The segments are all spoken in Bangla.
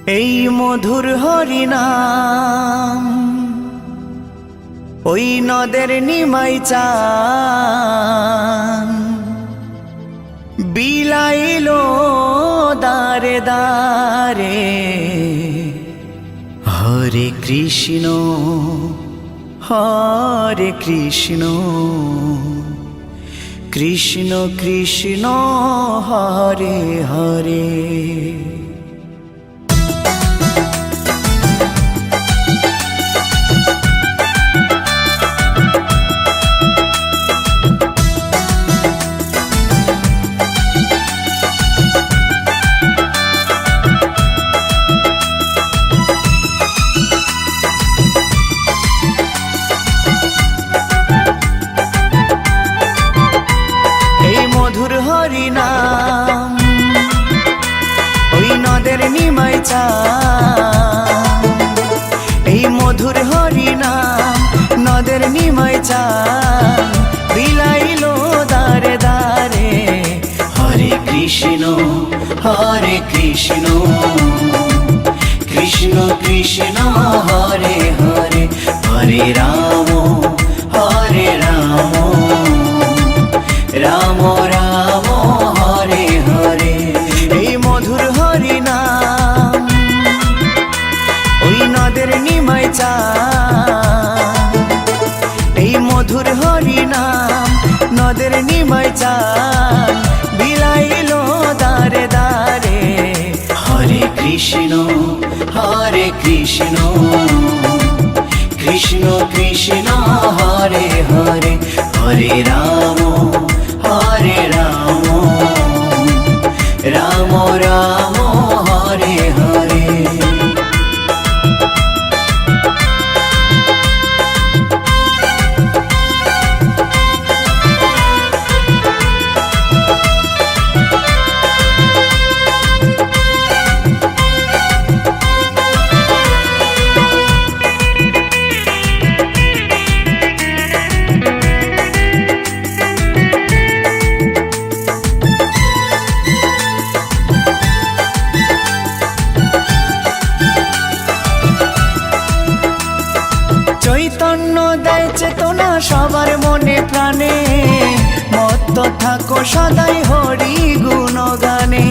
এই মধুর হরিনাম ওই নদের নিমাই চান বিলাইলো দারে দারে। হরে কৃষ্ণ হরে কৃষ্ণ কৃষ্ণ কৃষ্ণ হরে হরে। হরিনাম ওই নদের নিমাই চান, এই মধুর হরিনাম নদের নিমাই চান বিলাইলো দারে দারে। হরে কৃষ্ণ কৃষ্ণ কৃষ্ণ হরে হরে। হরে রাম রাম রাম হরে হরে। এই মধুর হরিনাম ওই নদের নিমাই চান, এই মধুর হরিনাম নদের নিমাই চান বিলাইলো দারে দারে। হরে কৃষ্ণ কৃষ্ণ কৃষ্ণ হরে হরে। হরে রাম রাম রাম হরে হরে। চৈতন্য দেয় চেতনা সবার মনে প্রাণে, মত্ত থাকো সদাই হরি গুণগানে।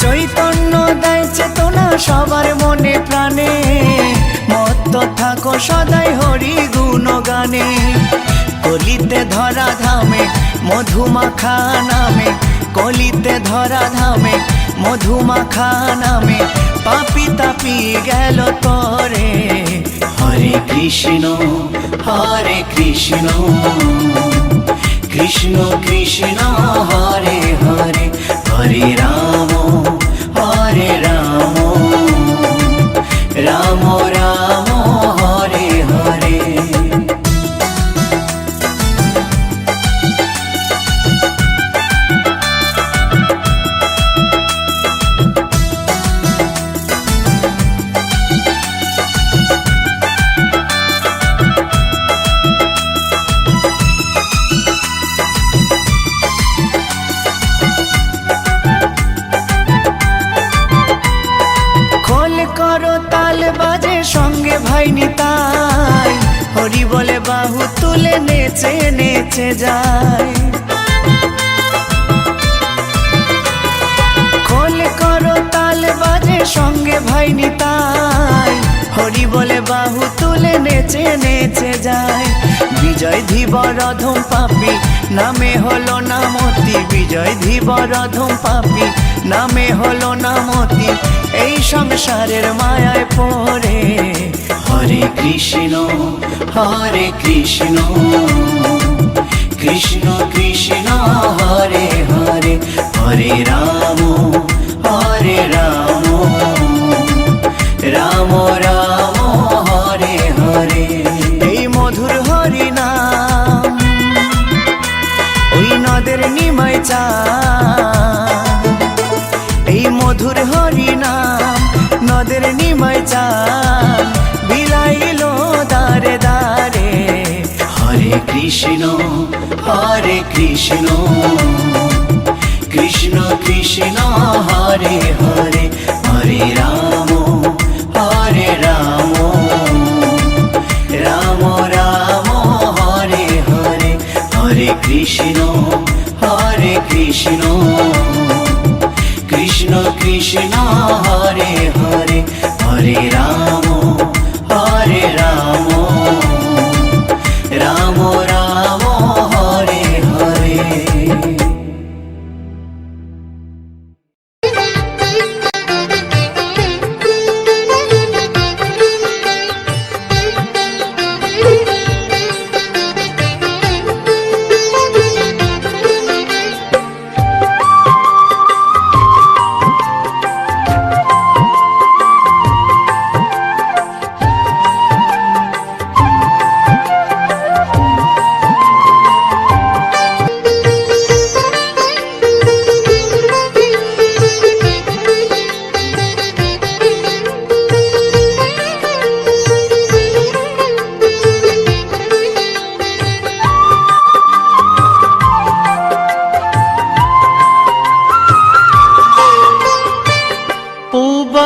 চৈতন্য দেয় চেতনা সবার মনে প্রাণে, মত্ত থাকো সদাই হরি গুণগানে। কলিতে ধরা ধামে মধুমাখা নামে, কলিতে ধরা ধামে মধুমাখা নামে পাপি তাপি গেল তরে। হরে কৃষ্ণ কৃষ্ণ কৃষ্ণ হরে হরে। হরে রাম রাম রাম হরে হরে। করো তাল বাজে সঙ্গে ভাই নিতাই, হরি বলে বাহু তুলে নেচে নেচে যায়। খোল করো তাল বাজে সঙ্গে ভাই নিতাই, হরি বলে বাহু তুলে নেচে নেচে যায়। বিজয় ধীবরধম পাপি নামে হলো নামতি, বিজয় ধীবরধম পাপি নামে হলো নামতি এই সংসারের মায়ায় পড়ে। হরে কৃষ্ণ কৃষ্ণ কৃষ্ণ হরে হরে। হরে রাম রাম রাম হরে হরে। এই মধুর হরিনাম ওই নদের নিমাই চান, এই মধুর হরিনাম নদের নিমাই চান বিলাইলো দারে দারে। হরে কৃষ্ণ কৃষ্ণ কৃষ্ণ হরে হরে হরে রাম রাম রাম হরে হরে হরে কৃষ্ণ কৃষ্ণ কৃষ্ণ হরে হরে হরে রাম রাম রাম হরে হরে।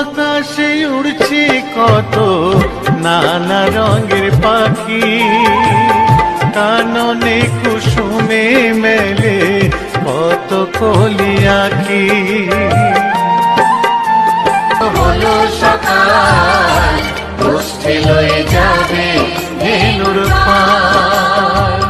আকাশে উড়ছে কত নানা রঙের পাখি, কাননে কুসুমে মেলে কত কলি আঁখি। হলো সকাল গোষ্ঠী লয়ে যাবে ধেনুর পাল,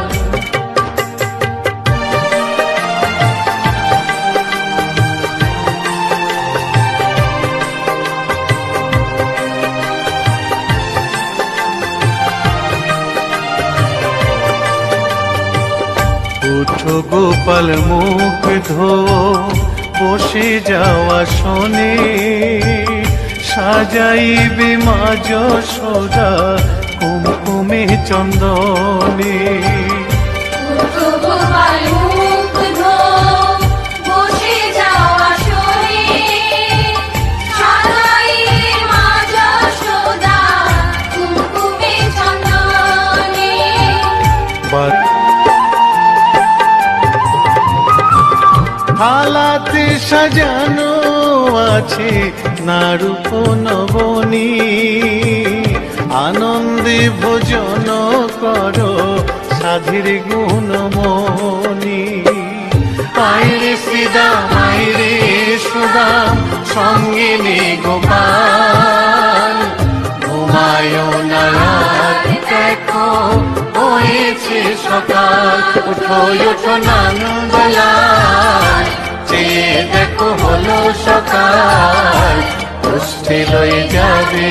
উঠো গোপাল মুখ ধো বসে যাওয়া শোনে, সাজাইবে মা যশোদা কুমকুমে চন্দনে। উঠো গোপাল মুখ ধো বসে যাওয়া শোনে, সাজাইবে মা যশোদা কুমকুমে চন্দনে। থালাতে সাজানো আছে নারূপ নবনী, আনন্দে ভোজন করো সাধীর গুণমণি। আইরে শ্রীদাম আইরে সুদাম সঙ্গে নে গোপাল, ঘুমায় না রাত দেখো হয়েছে সকাল। উঠো উঠো নানবেলায় চেয়ে দেখো হলো সকাল, গোষ্ঠী লয়ে যাবে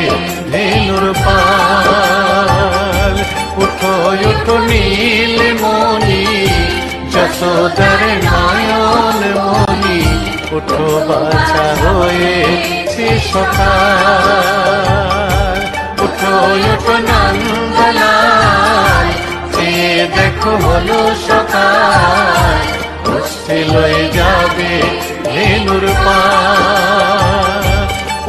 ধেনুর পাল। উঠো উঠো নীল মণি যশোদার নয়ন মণি, উঠো বাছা হয়েছে সকাল। উঠো উঠো নন্দলাল চেয়ে দেখো হলো সকাল, গোষ্ঠী লয়ে যাবে ধেনুর পাল।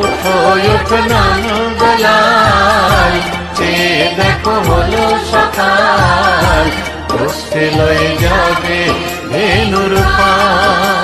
উঠো উঠো নন্দলাল চেয়ে দেখো হলো সকাল, গোষ্ঠী লয়ে যাবে ধেনুর পাল।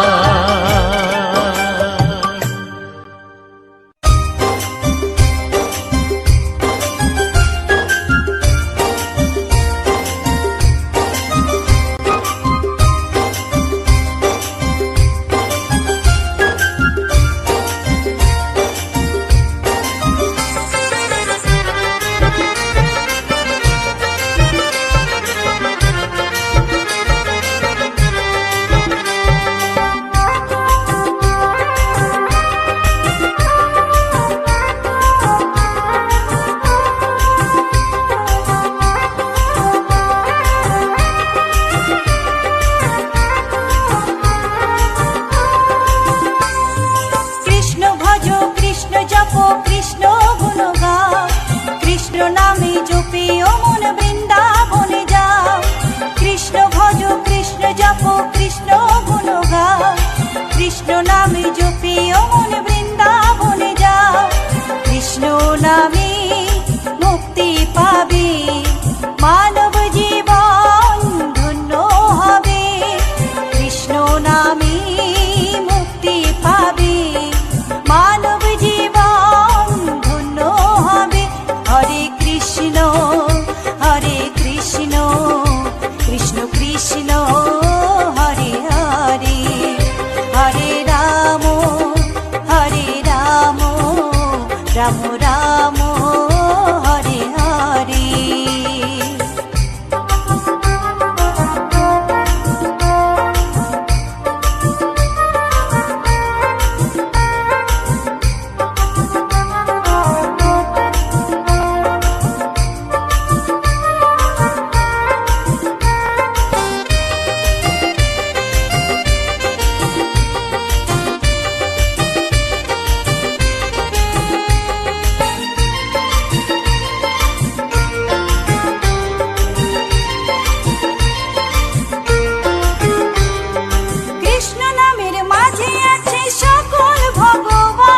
মাঝে আছে সকল ভগবান।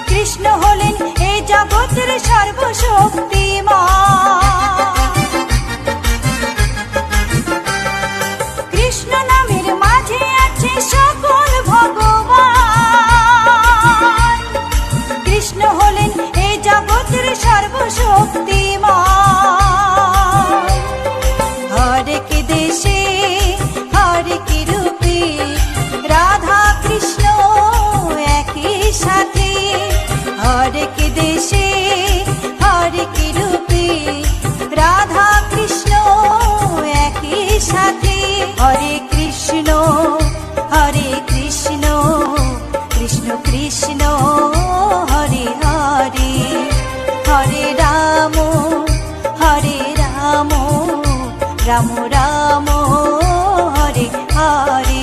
কৃষ্ণ হলেন এই জগতের সর্বশক্তিমান। কৃষ্ণ নামের মাঝে আছে সকল ভগবান। কৃষ্ণ হলেন এই জগতের সর্বশক্তিমান। হরেক দেশে হরেক রূপে রাধা কৃষ্ণ একই সাথে। হরেক দেশে হরেক রূপে রাধা কৃষ্ণ একই সাথে। হরে কৃষ্ণ কৃষ্ণ কৃষ্ণ হরে হরে। হরে রাম রাম রাম হরে হরে।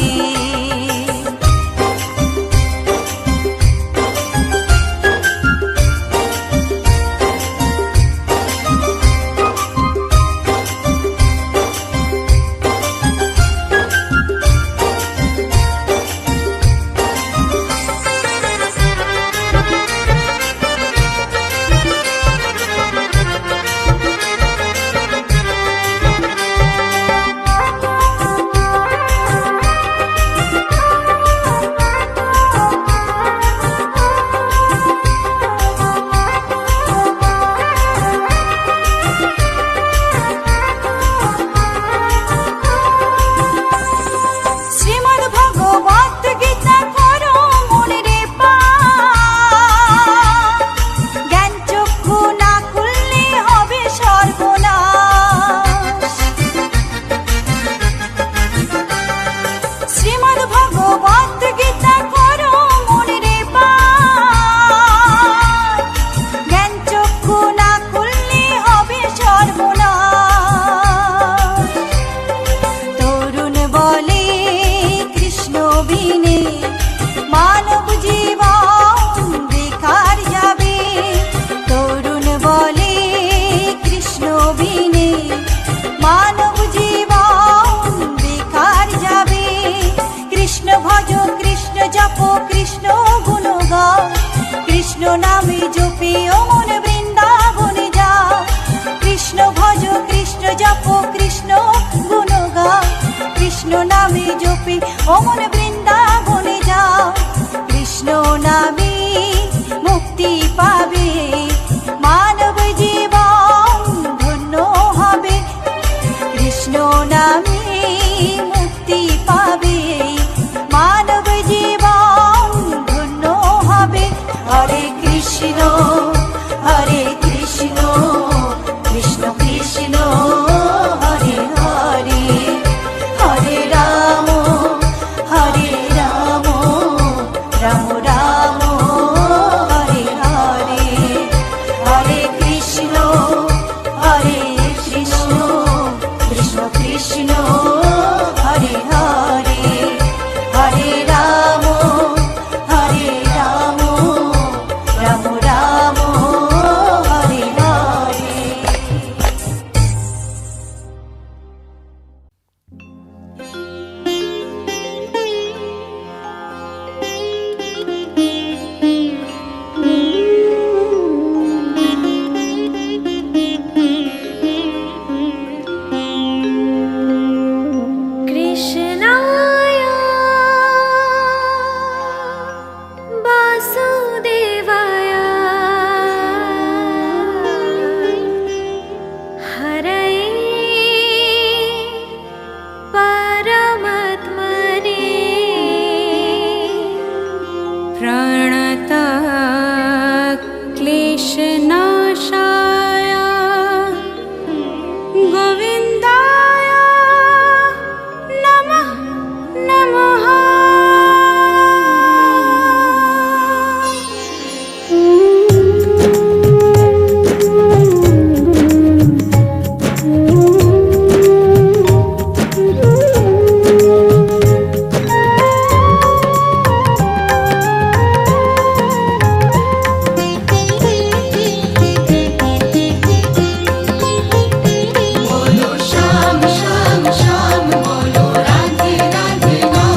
কৃষ্ণ নামে জপে ও মন বৃন্দাবনে যাও। কৃষ্ণ ভজ কৃষ্ণ জপ কৃষ্ণ গুণ গাও। কৃষ্ণ নামে জপে ও মন বৃন্দাবনে যাও। কৃষ্ণ নামে মুক্তি পাবে মানব জীবন ধন্য হবে। কৃষ্ণ নামে মুক্তি পাবে মানব জীবন ধন্য হবে। হরে কৃষ্ণ কৃষ্ণ কৃষ্ণ হরে হরে। হরে রাম রাম রাম হরে হরে। হরে কৃষ্ণ কৃষ্ণ কৃষ্ণ হরে হরে। হরে রাম রাম রাম হরে হরে। কৃষ্ণায় বাসুদেবায় হরয়ে পরমাত্মনে প্রণত ক্লেশনাশায় গোবিন্দায় নমঃ নমঃ। बोलो श्याम श्याम श्याम बोलो राधे राधे राधे।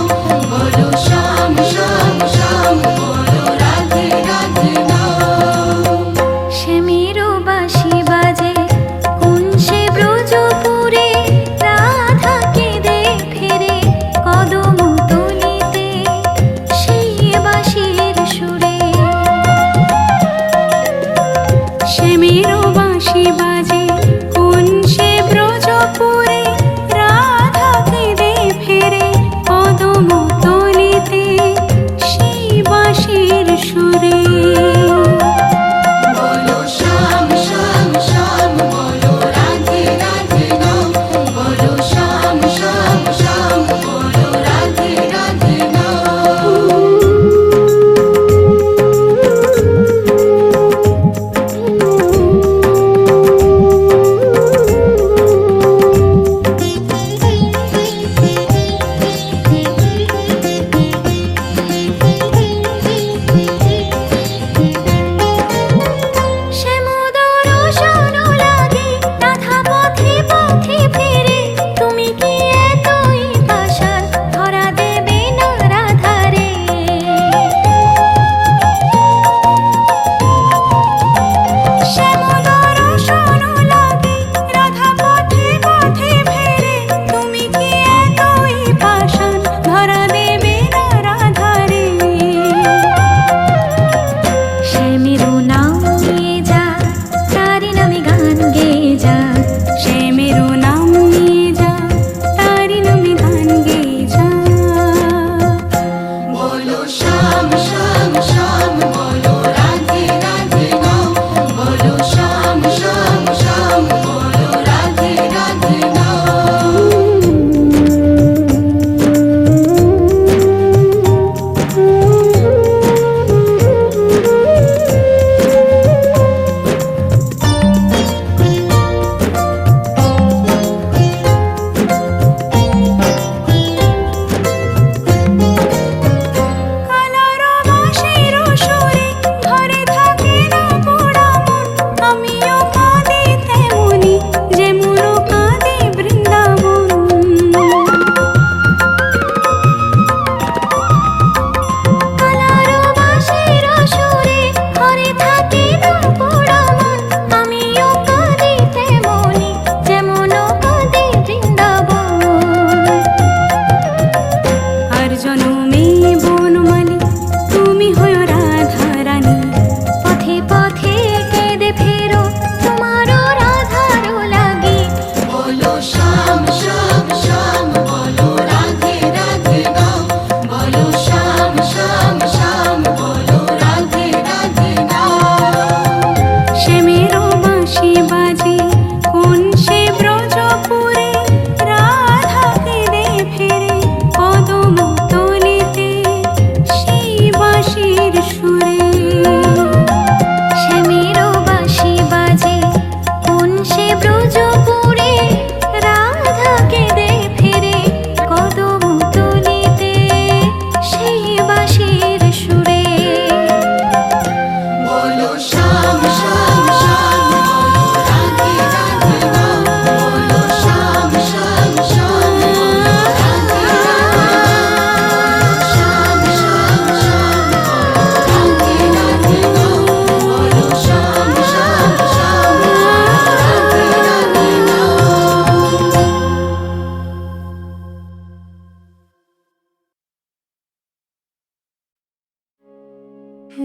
কৃষ্ণ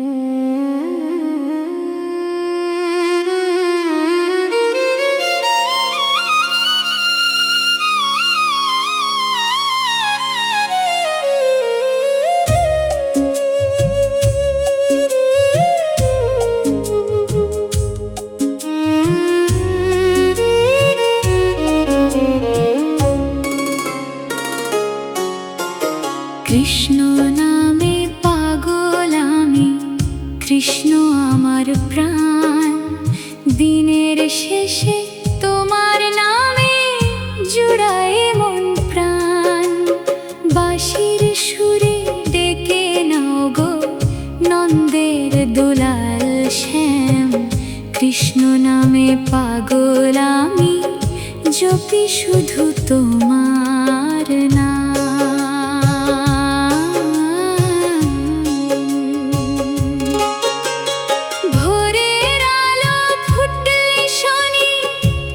নামে পাগল আমি, কৃষ্ণ আমার প্রাণ। দিনের শেষে তোমার নামে জুড়ায় মন প্রাণ। বাঁশির সুরে ডেকে নাও গো নন্দের দুলাল শ্যাম। কৃষ্ণ নামে পাগল আমি, জপি শুধু তোমার নাম। ভোরের আলো ফুটলে শুনি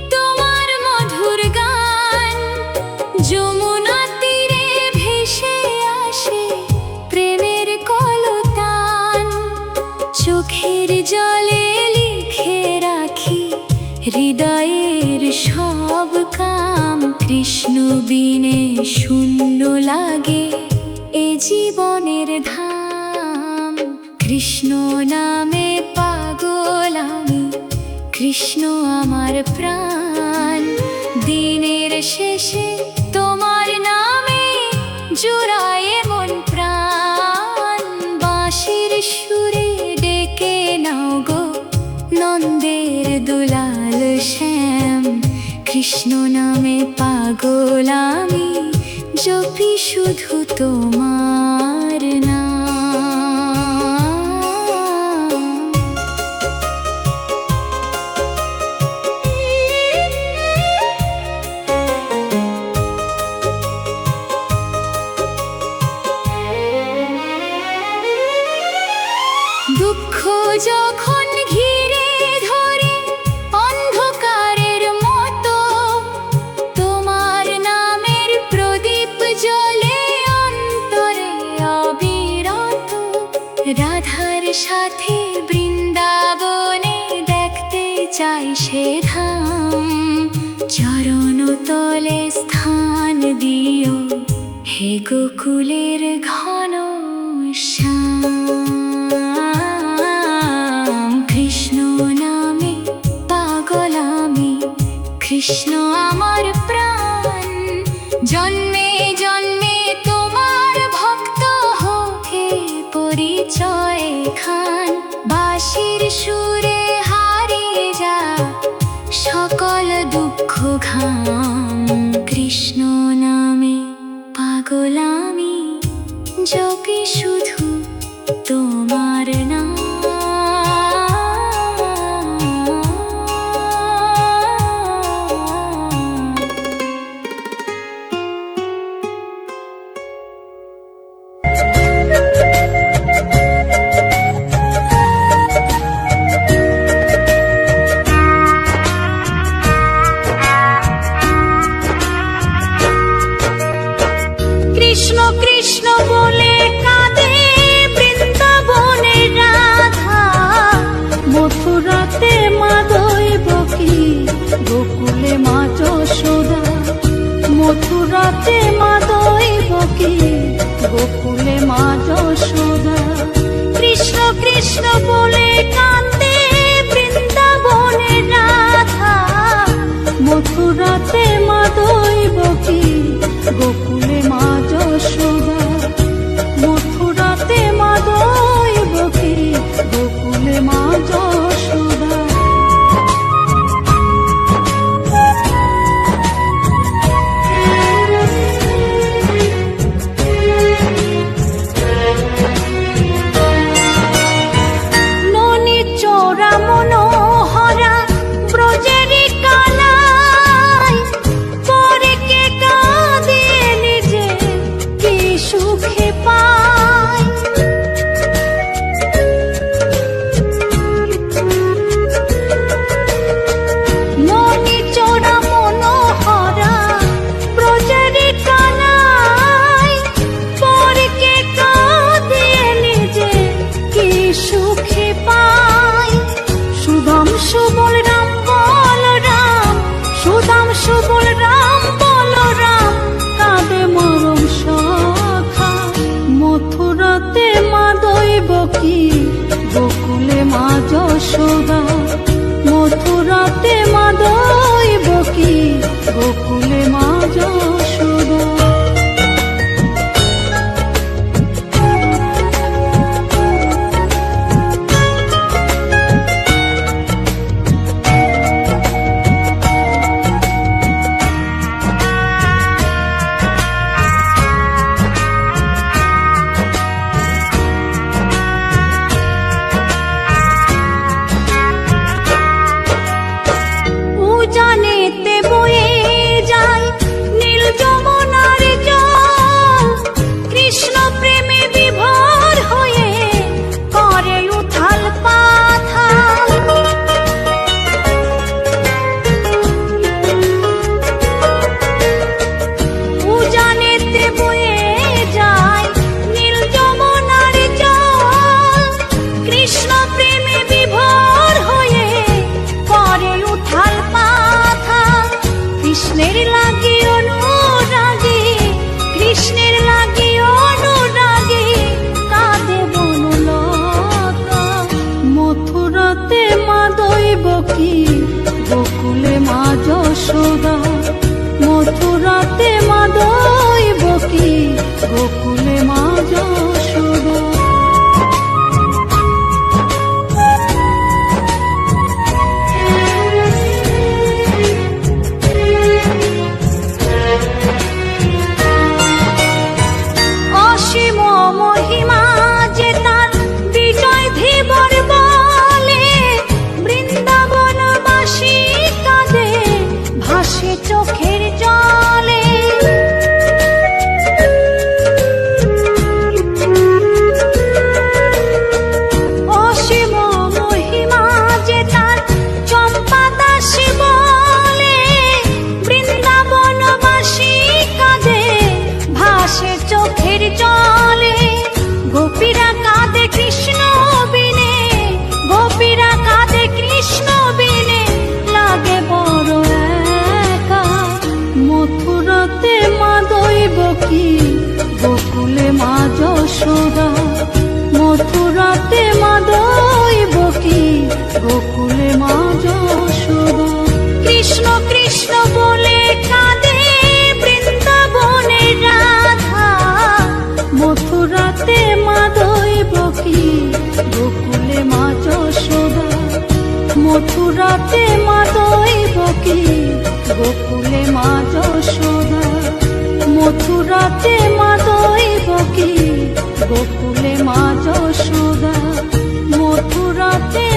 তোমার মধুর গান। যমুনা তীরে ভেসে আসে প্রেমের কলতান। চোখের জলে লিখে রাখি হৃদয়ের সব কাম। কৃষ্ণ বিনে শূন্য লাগে এ জীবনের ধাম। কৃষ্ণ নামে পাগল আমি, কৃষ্ণ আমার প্রাণ। দিনের শেষে তোমার নামে জুড়ায় মন প্রাণ। বাঁশির সুরে ডেকে নাও গো নন্দের দুলাল শ্যাম। কৃষ্ণ নামে পাগল আমি, জপি শুধু তোমার নাম। দুঃখ যখন ঘিরে ধরে অন্ধকারের মতো, তোমার নামের প্রদীপ জ্বলে অন্তরে অবিরত। রাধার সাথে বৃন্দাবনে দেখতে চাই সে ধাম। চরণ তলে স্থান দিও হে গোকুলের ঘন শ্যাম। কৃষ্ণ নামে পাগল আমি, কৃষ্ণ আমার প্রাণ। জন্মে জন্মে তোমার ভক্ত হোকে পরিচয় খান। বাঁশির সুরে হারিয়ে যা সকল দুঃখ ঘাম। কৃষ্ণ নামে পাগল আমি, জপি শুধু তোমার নাম। কৃষ্ণ কৃষ্ণ বলে কাঁদে বৃন্দাবনের রাধা। মথুরাতে মা দৈবকী, গোকুলে মা যশোদা। মথুরাতে মা দৈবকী, গোকুলে মা যশোদা। কৃষ্ণ কৃষ্ণ বলে কাঁদে বৃন্দাবনের রাধা। মথুরাতে মা দৈবকী, গোকুলে মা যশোদা। মথুরাতে মা দৈবকী, গোকুলে মা যশোদা। কি গোকুলে মা যশোদা, মথুরাতে মা দইব কি গোকুলে মা যশোদা। অসীম মহিমা যে তার বিজয় ধীবর বলে, বৃন্দাবনবাসী কাঁদে ভাসে চোখের জলে। অসীম মহিমা যে তার চম্পা দাসী বলে, বৃন্দাবনবাসী কাঁদে ভাসে চোখের জলে। গোপীরা কাঁদে কৃষ্ণ বিনে, গোপীরা কাঁদে কৃষ্ণ বিনে, লাগে বড় একা। মথুরাতে মা দইব কি গোকুলে মা যশোদা, মথুরাতে মা দইব কি গোকুলে মা যশোদা। কৃষ্ণ কৃষ্ণ বলে কাঁদে বৃন্দাবনের রাধা, মথুরাতে মা দইব কি গোকুলে মা যশোদা, মথুরাতে মা দইব কি গোকুলে মা যশোদা, মথুরাতে মা দইব কি গোকুলে মা যশোদা, মথুরাতে